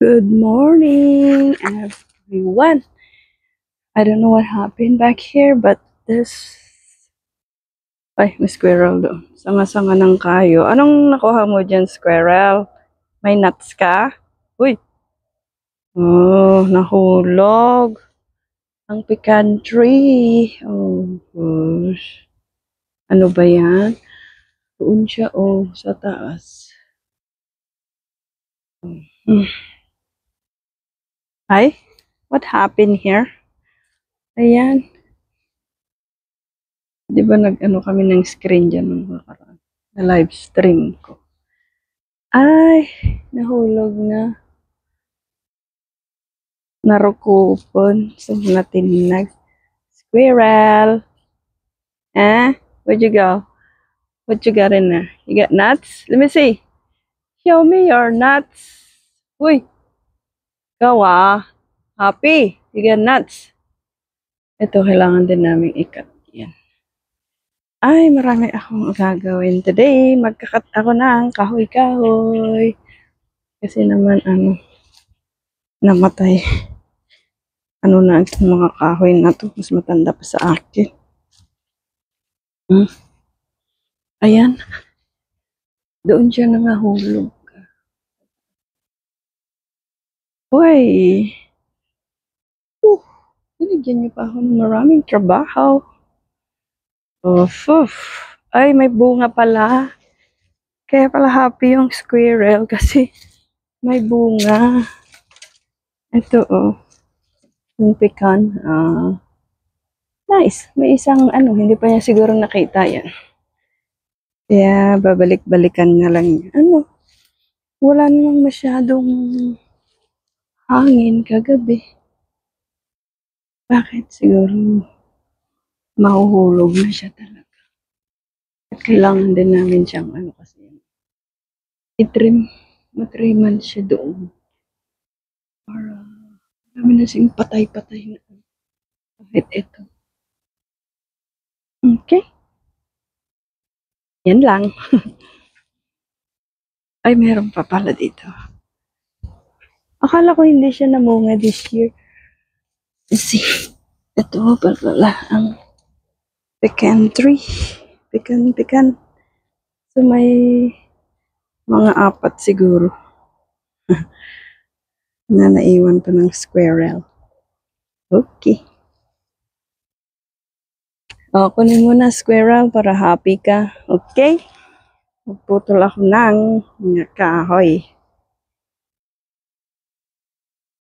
Good morning, everyone. I don't know what happened back here, but this... Ay, may squirrel doon. Sanga-sanga ng kayo. Anong nakuha mo dyan, squirrel? May nuts ka? Uy! Oh, nahulog. Ang pecan tree. Oh, gosh. Ano ba yan? Doon siya, oh, sa taas. Ay, what happened here? Ayan. Di ba nag-ano kami ng screen dyan nung nakaraan? Na live stream ko. Ay, nahulog na. Narukupon sa mga tinag. Squirrel. Eh? Where'd you go? What you got in there? You got nuts? Let me see. Show me your nuts. Uy. Go Happy. You got nuts. Ito, kailangan din namin ikat. Yan. Ay, marami akong gagawin today. Magkakat ako ng kahoy-kahoy. Kasi naman, namatay. Ano na itong mga kahoy na to. Mas matanda pa sa akin. Ayan. Doon siya nangahulog. Uy. Binigyan niyo pa ako ng maraming trabaho. Ay, may bunga pala. Kaya pala happy yung squirrel kasi may bunga. Ito, oh. Yung pecan. Nice. May isang, hindi pa niya siguro nakita yan. Kaya, babalik-balikan na lang. Wala namang masyadong hangin kagabi. Bakit? Siguro, mahuhulog na siya talaga. At kailangan din namin siyang, kasi, i-trim. Matriman siya doon. Para, namin na siyang patay-patay na. Kahit ito. Okay. Yan lang. Ay, meron pa pala dito. Akala ko hindi siya namunga this year. Kasi, ito pala ang pecan tree. Pecan. So, may mga 4 siguro. Na naiwan pa ng squirrel. Okay. Kunin mo na squirrel para happy ka. Okay? Magputol ako ng mga kahoy.